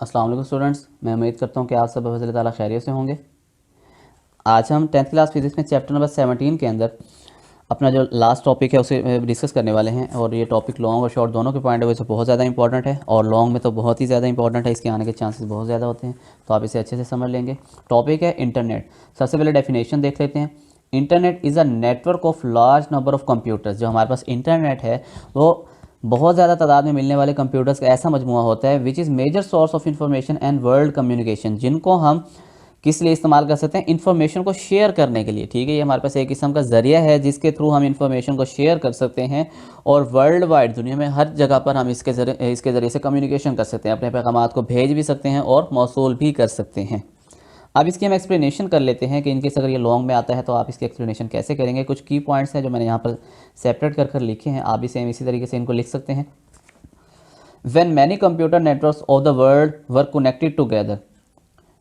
अस्सलाम वालेकुम स्टूडेंट्स, मैं उम्मीद करता हूँ कि आप सब अल्लाह ताला खैरियत से होंगे। आज हम 10th क्लास फिजिक्स में चैप्टर नंबर 17 के अंदर अपना जो लास्ट टॉपिक है उसे डिस्कस करने वाले हैं। और ये टॉपिक लॉन्ग और शॉर्ट दोनों के पॉइंट ऑफ व्यू से बहुत ज़्यादा इंपॉर्टेंट है, और लॉन्ग में तो बहुत ही ज़्यादा इंपॉर्टेंट है, इसके आने के चांसेस बहुत ज़्यादा होते हैं, तो आप इसे अच्छे से समझ लेंगे। टॉपिक है इंटरनेट। सबसे पहले डेफिनेशन देख लेते हैं। Internet is a network of large number of computers. जो हमारे पास इंटरनेट है वो बहुत ज़्यादा तादाद में मिलने वाले कंप्यूटर्स का ऐसा मजमुआ होता है which is major source of information and world communication, जिनको हम किस लिए इस्तेमाल कर सकते हैं? इन्फॉर्मेशन को शेयर करने के लिए। ठीक है, ये हमारे पास एक किस्म का ज़रिया है जिसके थ्रू हम इन्फॉर्मेशन को शेयर कर सकते हैं, और वर्ल्ड वाइड दुनिया में हर जगह पर हम इसके ज़रिए से कम्युनिकेशन कर सकते हैं, अपने पैगामात को भेज भी सकते हैं और मौसूल भी कर सकते हैं। अब इसकी हम एक्सप्लेनेशन कर लेते हैं कि इनकेस अगर ये लॉन्ग में आता है तो आप इसकी एक्सप्लेनेशन कैसे करेंगे। कुछ की पॉइंट्स हैं जो मैंने यहाँ पर सेपरेट कर कर लिखे हैं, आप भी सेम इसी तरीके से इनको लिख सकते हैं। When many computer networks of the world were connected together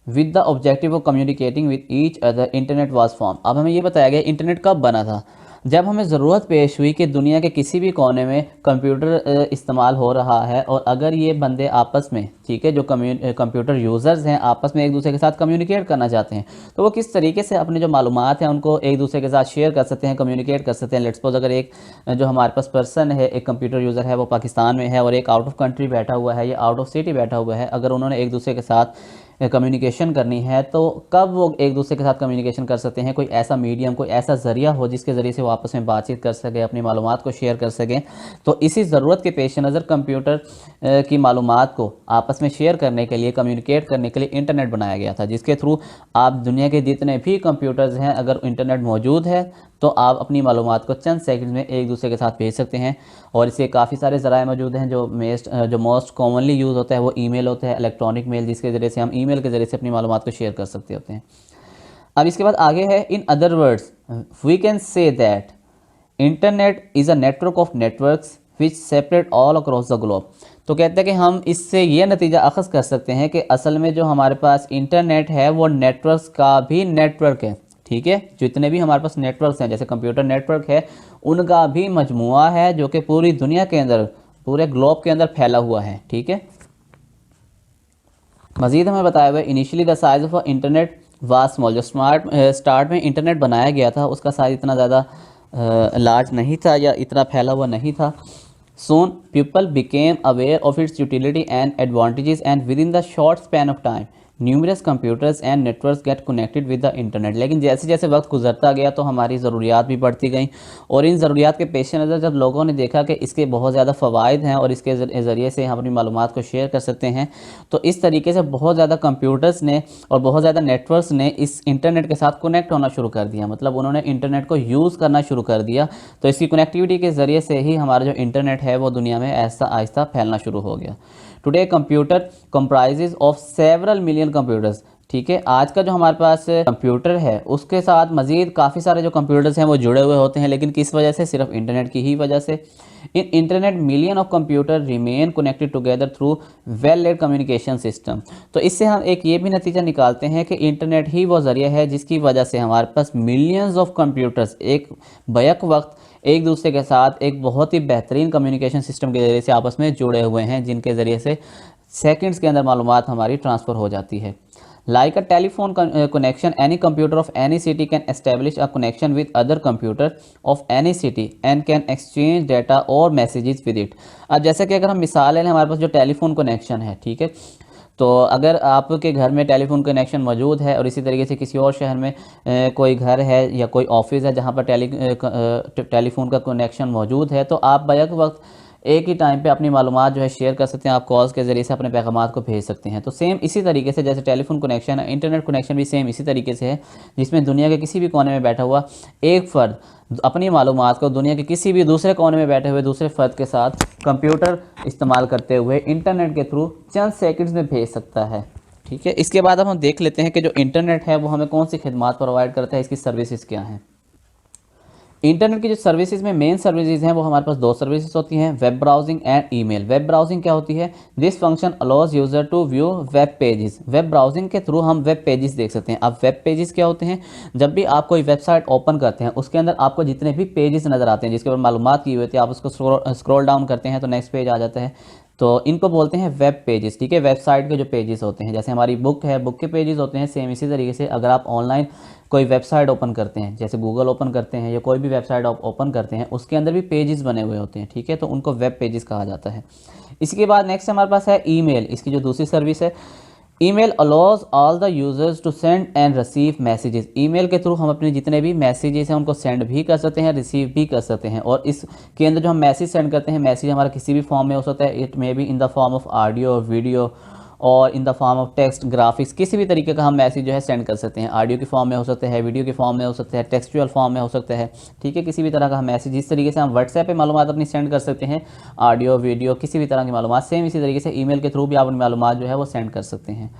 with the objective of communicating with each other, internet was formed। अब हमें ये बताया गया इंटरनेट कब बना था? जब हमें ज़रूरत पेश हुई कि दुनिया के किसी भी कोने में कंप्यूटर इस्तेमाल हो रहा है, और अगर ये बंदे आपस में, ठीक है, जो कंप्यूटर यूज़र्स हैं आपस में एक दूसरे के साथ कम्युनिकेट करना चाहते हैं, तो वो किस तरीके से अपने जो मालूमात हैं उनको एक दूसरे के साथ शेयर कर सकते हैं, कम्युनिकेट कर सकते हैं। लेट्स सपोज अगर एक जो हमारे पास पर्सन है, एक कंप्यूटर यूज़र है, वो पाकिस्तान में है और एक आउट ऑफ कंट्री बैठा हुआ है या आउट ऑफ सिटी बैठा हुआ है, अगर उन्होंने एक दूसरे के साथ कम्युनिकेशन करनी है तो कब वो एक दूसरे के साथ कम्युनिकेशन कर सकते हैं? कोई ऐसा मीडियम, कोई ऐसा ज़रिया हो जिसके ज़रिए से वो आपस में बातचीत कर सके, अपनी मालूमात को शेयर कर सकें। तो इसी ज़रूरत के पेश नज़र कंप्यूटर की मालूमात को आपस में शेयर करने के लिए, कम्युनिकेट करने के लिए इंटरनेट बनाया गया था, जिसके थ्रू आप दुनिया के जितने भी कंप्यूटर्स हैं, अगर इंटरनेट मौजूद है तो आप अपनी मालूमात को चंद सेकंड में एक दूसरे के साथ भेज सकते हैं। और इसके काफ़ी सारे ज़राए मौजूद हैं। जो मोस्ट कॉमनली यूज़ होता है वो ईमेल होता है, इलेक्ट्रॉनिक मेल, जिसके ज़रिए से हम ईमेल के ज़रिए से अपनी मालूमात को शेयर कर सकते होते हैं। अब इसके बाद आगे है, in other words we can say that internet is a network of networks which separate all across the globe. तो कहते हैं कि हम इससे ये नतीजा अखज़ कर सकते हैं कि असल में जो हमारे पास इंटरनेट है वो नेटवर्क्स का भी नेटवर्क है। ठीक है, जितने भी हमारे पास नेटवर्क्स हैं, जैसे कंप्यूटर नेटवर्क है, उनका भी मजमुआ है जो कि पूरी दुनिया के अंदर, पूरे ग्लोब के अंदर फैला हुआ है। ठीक है, मज़ीद हमें बताया हुआ है, initially the size of internet was small. जो स्टार्ट में इंटरनेट बनाया गया था उसका साइज इतना ज़्यादा लार्ज नहीं था या इतना फैला हुआ नहीं था। Soon people became aware of its utility and advantages, and within the short span of time numerous computers and networks get connected with the internet. लेकिन जैसे जैसे वक्त गुजरता गया तो हमारी ज़रूरियात भी बढ़ती गई, और इन ज़रूरियात के पेश नज़र जब लोगों ने देखा कि इसके बहुत ज़्यादा फ़वाइद हैं और इसके ज़रिए से हम अपनी मालूमात को शेयर कर सकते हैं, तो इस तरीके से बहुत ज़्यादा कंप्यूटर्स ने और बहुत ज़्यादा नेटवर्क्स ने इस इंटरनेट के साथ कनेक्ट होना शुरू कर दिया। मतलब उन्होंने इंटरनेट को यूज़ करना शुरू कर दिया। तो इसकी कनेक्टिविटी के ज़रिए से ही हमारा जो इंटरनेट है वो दुनिया में आहिस्ता आहिस्ता फैलना शुरू हो गया। Today computer comprises of several million computers. ठीक है, आज का जो हमारे पास कंप्यूटर है उसके साथ मज़ीद काफ़ी सारे जो कंप्यूटर्स हैं वो जुड़े हुए होते हैं, लेकिन किस वजह से? सिर्फ इंटरनेट की ही वजह से। In internet million of computer remain connected together through well laid communication system. तो इससे हम एक ये भी नतीजा निकालते हैं कि इंटरनेट ही वो ज़रिया है जिसकी वजह से हमारे पास मिलियंस ऑफ कंप्यूटर्स एक बैक वक्त एक दूसरे के साथ एक बहुत ही बेहतरीन कम्युनिकेशन सिस्टम के ज़रिए से आपस में जुड़े हुए हैं, जिनके ज़रिए से सेकंड्स के अंदर मालूमात हमारी ट्रांसफ़र हो जाती है। Like a telephone connection, any computer of any city can establish a connection with other computer of any city and can exchange data और मैसेजेस विद इट। अब जैसे कि अगर हम मिसाल लें, हमारे पास जो टेलीफोन कनेक्शन है, ठीक है, तो अगर आपके घर में टेलीफोन कनेक्शन मौजूद है और इसी तरीके से किसी और शहर में कोई घर है या कोई ऑफिस है जहाँ पर टेलीफोन का कनेक्शन मौजूद है, तो आप बैक वक्त एक ही टाइम पे अपनी मालूमात जो है शेयर कर सकते हैं। आप कॉल्स के ज़रिए से अपने पैगामात को भेज सकते हैं। तो सेम इसी तरीके से जैसे टेलीफोन कनेक्शन है, इंटरनेट कनेक्शन भी सेम इसी तरीके से है, जिसमें दुनिया के किसी भी कोने में बैठा हुआ एक फ़र्द अपनी मालूमात को दुनिया के किसी भी दूसरे कोने में बैठे हुए दूसरे फ़र्द के साथ कंप्यूटर इस्तेमाल करते हुए इंटरनेट के थ्रू चंद सेकंड्स में भेज सकता है। ठीक है, इसके बाद अब हम देख लेते हैं कि जो इंटरनेट है वो हमें कौन सी खिदमात प्रोवाइड करता है, इसकी सर्विसेज क्या हैं। इंटरनेट की जो सर्विसेज में मेन सर्विसेज हैं वो हमारे पास दो सर्विसेज होती हैं, web browsing and email. Web browsing क्या होती है? This function allows user to view web pages. Web browsing के थ्रू हम वेब पेजेस देख सकते हैं। अब वेब पेजेस क्या होते हैं? जब भी आप कोई वेबसाइट ओपन करते हैं उसके अंदर आपको जितने भी पेजेस नज़र आते हैं जिसके ऊपर मालूमात की हुई होती है, आप उसको स्क्रॉल डाउन करते हैं तो नेक्स्ट पेज आ जाता है। तो इनको बोलते हैं वेब पेजेस, ठीक है। वेबसाइट के जो पेजेस होते हैं, जैसे हमारी बुक है, बुक के पेजेस होते हैं, सेम इसी तरीके से अगर आप ऑनलाइन कोई वेबसाइट ओपन करते हैं, जैसे गूगल ओपन करते हैं या कोई भी वेबसाइट आप ओपन करते हैं, उसके अंदर भी पेजेस बने हुए होते हैं, ठीक है। तो उनको वेब पेजेस कहा जाता है। इसके बाद नेक्स्ट हमारे पास है ईमेल, इसकी जो दूसरी सर्विस है। Email allows all the users to send and receive messages. Email के थ्रू हम अपने जितने भी मैसेजेस हैं उनको सेंड भी कर सकते हैं, रिसीव भी कर सकते हैं। और इसके अंदर जो हम मैसेज सेंड करते हैं, मैसेज हमारा किसी भी फॉर्म में हो सकता है। It may be in the form of audio, video, और in the form of text, graphics, किसी भी तरीके का हम मैसेज जो है सेंड कर सकते हैं। ऑडियो के फॉर्म में हो सकता है, वीडियो के फॉर्म में हो सकता है, टेक्सचुअल फॉर्म में हो सकता है, ठीक है। किसी भी तरह का हम मैसेज, इस तरीके से हम व्हाट्सएप पे मालूमात अपनी सेंड कर सकते हैं, ऑडियो, वीडियो, किसी भी तरह की मालूमात। सेम इसी तरीके से ईमेल के थ्रू भी आप अपनी मालूमात जो है वो सेंड कर सकते हैं।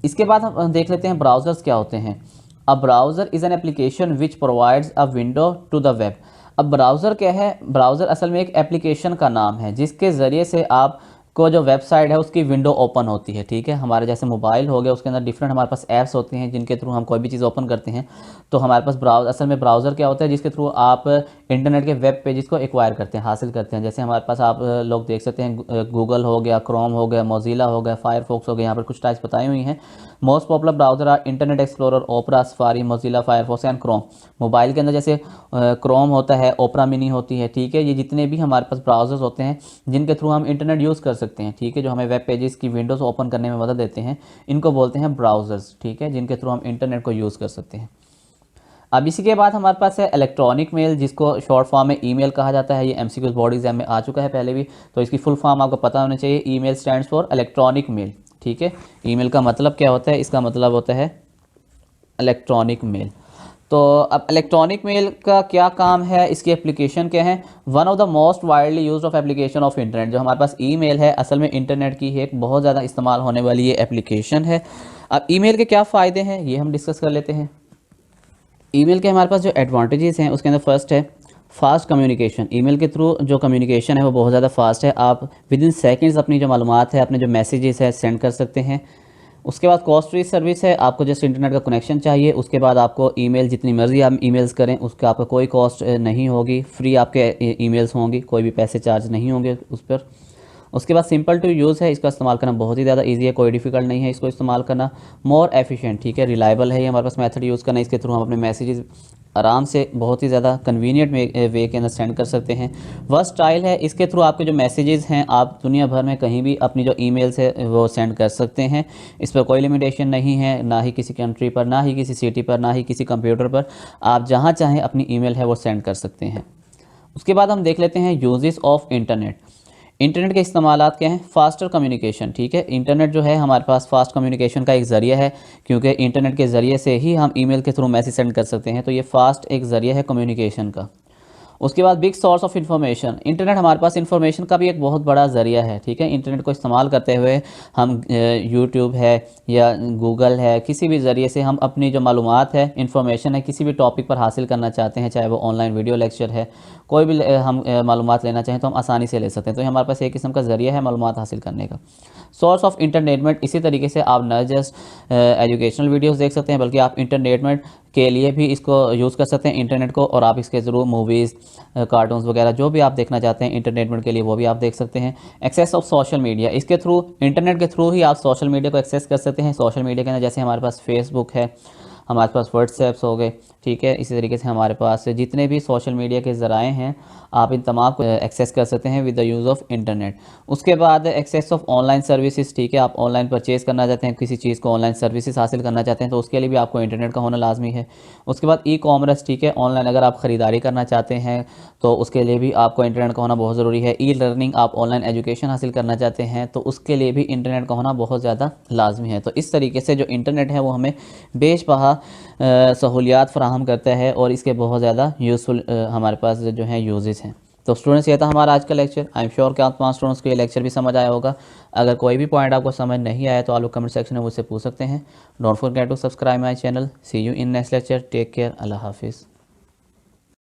इसके बाद हम देख लेते हैं ब्राउज़र्स क्या होते हैं। A browser is an application which provides a window to the web. अब ब्राउज़र क्या है? ब्राउज़र असल में एक एप्लीकेशन का नाम है जिसके ज़रिए से आप को जो वेबसाइट है उसकी विंडो ओपन होती है, ठीक है। हमारे जैसे मोबाइल हो गया, उसके अंदर डिफरेंट हमारे पास ऐप्स होते हैं जिनके थ्रू हम कोई भी चीज़ ओपन करते हैं। तो हमारे पास असल में ब्राउज़र क्या होता है? जिसके थ्रू आप इंटरनेट के वेब पेजेस को एक्वायर करते हैं, हासिल करते हैं। जैसे हमारे पास आप लोग देख सकते हैं, गूगल हो गया, क्रोम हो गया, मोजिला हो गया, फायरफॉक्स हो गया, यहाँ पर कुछ टाइप्स बताई हुई हैं। Most popular browser are Internet Explorer, Opera, Safari, Mozilla, Firefox and Chrome. Mobile के अंदर जैसे क्रोम होता है, ओपरा मिनी होती है, ठीक है। ये जितने भी हमारे पास ब्राउज़र्स होते हैं जिनके थ्रू हम इंटरनेट यूज़ कर सकते हैं, ठीक है, जो हमें वेब पेजेस की विंडोज़ ओपन करने में मदद देते हैं, इनको बोलते हैं ब्राउज़र्स, ठीक है, जिनके थ्रू हम इंटरनेट को यूज़ कर सकते हैं। अब इसी के बाद हमारे पास है इलेक्ट्रॉनिक मेल, जिसको शॉर्ट फॉर्म में ईमेल कहा जाता है। ये एमसीक्यूज बोर्ड एग्जाम में आ चुका है पहले भी, तो इसकी फुल फॉर्म आपको पता होना चाहिए। Email stands for electronic mail, ठीक है। ईमेल का मतलब क्या होता है? इसका मतलब होता है इलेक्ट्रॉनिक मेल। तो अब इलेक्ट्रॉनिक मेल का क्या काम है, इसकी एप्लीकेशन क्या है? One of the most widely used of application of internet. जो हमारे पास ईमेल है, असल में इंटरनेट की एक बहुत ज़्यादा इस्तेमाल होने वाली ये एप्लीकेशन है। अब ईमेल के क्या फ़ायदे हैं ये हम डिस्कस कर लेते हैं। ईमेल के हमारे पास जो एडवांटेजेस हैं उसके अंदर फर्स्ट है फास्ट कम्युनिकेशन। ईमेल के थ्रू जो कम्युनिकेशन है वो बहुत ज़्यादा फास्ट है। आप विद इन सेकेंड्स अपनी जो मालूमात है, अपने जो मैसेजेस है सेंड कर सकते हैं। उसके बाद कॉस्ट फ्री सर्विस है। आपको जस्ट इंटरनेट का कनेक्शन चाहिए, उसके बाद आपको ईमेल जितनी मर्जी आप ईमेल्स करें उसका आपका कोई कॉस्ट नहीं होगी, फ्री आपके ईमेल्स होंगी, कोई भी पैसे चार्ज नहीं होंगे उस पर। उसके बाद सिंपल टू यूज़ है, इसका इस्तेमाल करना बहुत ही ज़्यादा इजी है, कोई डिफिकल्ट नहीं है इसको इस्तेमाल करना। मोर एफिशिएंट, ठीक है, रिलायबल है ये हमारे पास मेथड यूज़ करना। इसके थ्रू हम अपने मैसेजेस आराम से बहुत ही ज़्यादा कन्वीनियंट वे के अंदर सेंड कर सकते हैं। वर्सटाइल है, इसके थ्रू आपके जो मैसेजेस हैं आप दुनिया भर में कहीं भी अपनी जो ईमेल्स है वो सेंड कर सकते हैं। इस पर कोई लिमिटेशन नहीं है, ना ही किसी कंट्री पर, ना ही किसी सिटी पर, ना ही किसी कंप्यूटर पर। आप जहाँ चाहें अपनी ईमेल है वो सेंड कर सकते हैं। उसके बाद हम देख लेते हैं यूजेस ऑफ इंटरनेट। इंटरनेट के इस्तेमालात क्या हैं? फास्टर कम्युनिकेशन, ठीक है। इंटरनेट जो है हमारे पास फास्ट कम्युनिकेशन का एक ज़रिया है, क्योंकि इंटरनेट के ज़रिए से ही हम ईमेल के थ्रू मैसेज सेंड कर सकते हैं। तो ये फास्ट एक ज़रिया है कम्युनिकेशन का। उसके बाद big source of information. Internet हमारे पास इन्फॉर्मेशन का भी एक बहुत बड़ा ज़रिया है, ठीक है। इंटरनेट को इस्तेमाल करते हुए हम यूट्यूब है या गूगल है, किसी भी ज़रिए से हम अपनी जो मालूमात है, इन्फॉर्मेशन है, किसी भी टॉपिक पर हासिल करना चाहते हैं, चाहे वो ऑनलाइन वीडियो लेक्चर है, कोई भी हम मालूमात लेना चाहें तो हम आसानी से ले सकते हैं। तो ये हमारे पास एक किस्म का ज़रिया है मालूमात हासिल करने का। सोर्स ऑफ इंटरटेनमेंट, इसी तरीके से आप न जस्ट एजुकेशनल वीडियोस देख सकते हैं बल्कि आप इंटरटेनमेंट के लिए भी इसको यूज़ कर सकते हैं इंटरनेट को, और आप इसके ज़रूर मूवीज़, कार्टून्स वगैरह जो भी आप देखना चाहते हैं इंटरटेनमेंट के लिए वो भी आप देख सकते हैं। एक्सेस ऑफ सोशल मीडिया, इसके थ्रू इंटरनेट के थ्रू ही आप सोशल मीडिया को एक्सेस कर सकते हैं। सोशल मीडिया के अंदर जैसे हमारे पास फेसबुक है, हमारे पास व्हाट्सएप्स हो गए, ठीक है। इसी तरीके से हमारे पास जितने भी सोशल मीडिया के ज़राए हैं आप इन तमाम को एक्सेस कर सकते हैं with the use of internet. उसके बाद एक्सेस ऑफ ऑनलाइन सर्विसेज, ठीक है। आप ऑनलाइन परचेज़ करना चाहते हैं, किसी चीज़ को ऑनलाइन सर्विसेज हासिल करना चाहते हैं तो उसके लिए भी आपको इंटरनेट का होना लाजमी है। उसके बाद ई कॉमर्स, ठीक है, ऑनलाइन अगर आप ख़रीदारी करना चाहते हैं तो उसके लिए भी आपको इंटरनेट का होना बहुत ज़रूरी है। ई लर्निंग, आप ऑनलाइन एजुकेशन हासिल करना चाहते हैं तो उसके लिए भी इंटरनेट का होना बहुत ज़्यादा लाजमी है। तो इस तरीके से जो इंटरनेट है वो हमें बेशबहा सहूलियात फ़राहम करता है और इसके बहुत ज़्यादा यूज़फुल हमारे पास जो है यूजेस हैं। तो स्टूडेंट्स, ये था हमारा आज का लेक्चर। आई एम श्योर कि आप 5 स्टूडेंट्स को ये लेक्चर भी समझ आया होगा। अगर कोई भी पॉइंट आपको समझ नहीं आया तो आप लोग कमेंट सेक्शन में मुझसे पूछ सकते हैं। Don't forget to subscribe my channel. See you in next lecture. Take care. अल्लाह हाफिज़।